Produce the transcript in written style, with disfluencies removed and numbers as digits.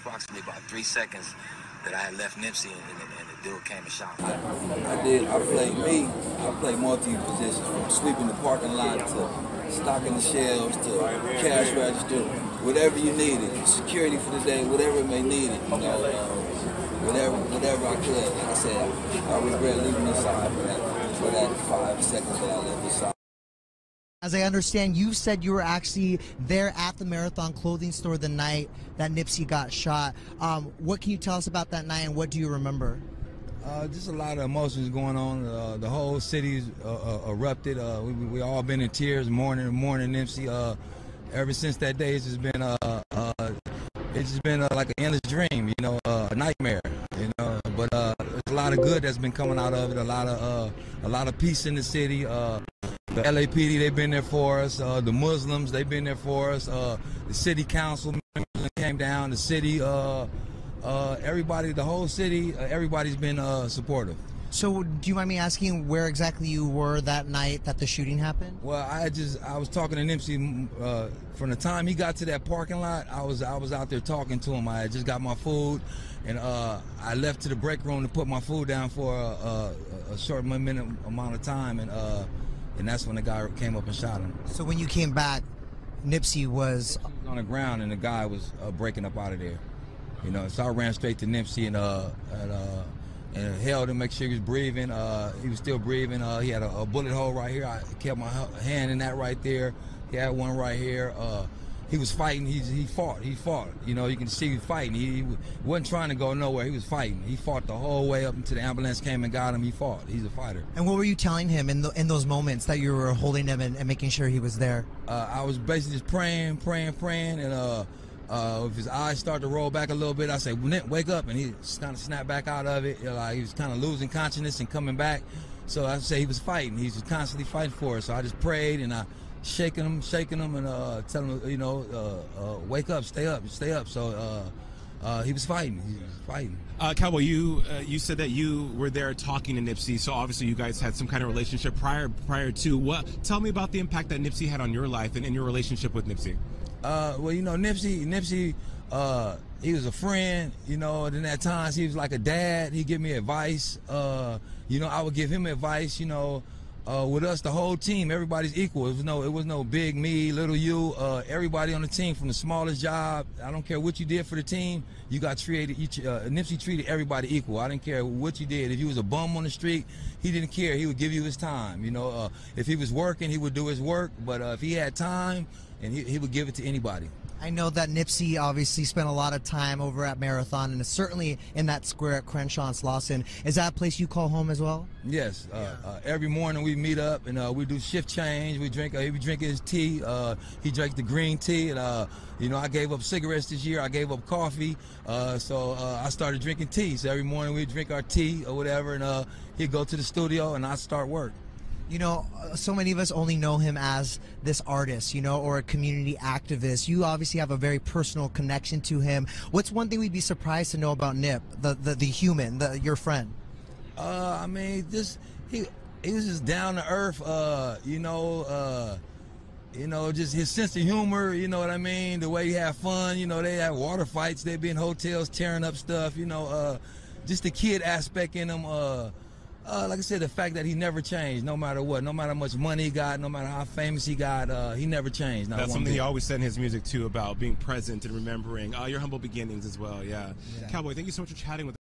approximately about 3 seconds that I had left Nipsey, and the dude came and shot me. I played multi-positions, from sweeping the parking lot to stocking the shelves to cash register, whatever you needed, security for the day, whatever it may need it, whatever I could. Like I said, I regret leaving this side for that 5 seconds that I left this side. As I understand, you said you were actually there at the Marathon clothing store the night that Nipsey got shot. What can you tell us about that night, and what do you remember? Just a lot of emotions going on. The whole city's erupted. We all been in tears, mourning Nipsey. Ever since that day, it's just been like an endless dream, a nightmare, But there's a lot of good that's been coming out of it. A lot of peace in the city. The LAPD, they've been there for us. The Muslims, they've been there for us. The city council members came down. The city, everybody, the whole city, everybody's been supportive. So, do you mind me asking where exactly you were that night that the shooting happened? Well, I was talking to Nipsey from the time he got to that parking lot. I was out there talking to him. I had just got my food, and I left to the break room to put my food down for a short minute amount of time, and that's when the guy came up and shot him. So when you came back, Nipsey was on the ground, and the guy was breaking up out of there. So I ran straight to Nipsey and held him, make sure he was breathing. He was still breathing. He had a bullet hole right here. I kept my hand in that right there. He had one right here. He was fighting. He fought. You can see he fighting. He wasn't trying to go nowhere. He was fighting. He fought the whole way up until the ambulance came and got him. He fought. He's a fighter. And what were you telling him in those moments that you were holding him and making sure he was there? I was basically just praying, and if his eyes start to roll back a little bit, I say, wake up, and he kind of snapped back out of it. Like he was kind of losing consciousness and coming back. So I say he was fighting. He was constantly fighting for us. So I just prayed, and I shaking him, and telling him, wake up, stay up. So he was fighting. Cowboy, you said that you were there talking to Nipsey, so obviously you guys had some kind of relationship prior to. Tell me about the impact that Nipsey had on your life and your relationship with Nipsey. Well, Nipsey, he was a friend, and then at times he was like a dad. He'd give me advice. I would give him advice, with us, the whole team, everybody's equal. It was no big me, little you. Everybody on the team, from the smallest job, I don't care what you did for the team, you got treated. Nipsey treated everybody equal. I didn't care what you did. If you was a bum on the street, he didn't care. He would give you his time. If he was working, he would do his work. But if he had time, and he would give it to anybody. I know that Nipsey obviously spent a lot of time over at Marathon, and certainly in that square at Crenshaw and Slauson. Is that a place you call home as well? Yes. Every morning we meet up, and we do shift change. We drink. He be drinking his tea. He drinks the green tea, and I gave up cigarettes this year. I gave up coffee, so I started drinking tea. So every morning we drink our tea or whatever, and he'd go to the studio, and I'd start work. So many of us only know him as this artist, or a community activist. You obviously have a very personal connection to him. What's one thing we'd be surprised to know about Nip, the human, your friend? He was just down to earth. Just his sense of humor. You know what I mean? The way he had fun. They had water fights. They'd be in hotels tearing up stuff. Just the kid aspect in him. Like I said, the fact that he never changed, no matter what, no matter how much money he got, no matter how famous he got, he never changed. That's something he always said in his music too, about being present and remembering your humble beginnings as well. Yeah. Cowboy, thank you so much for chatting with us.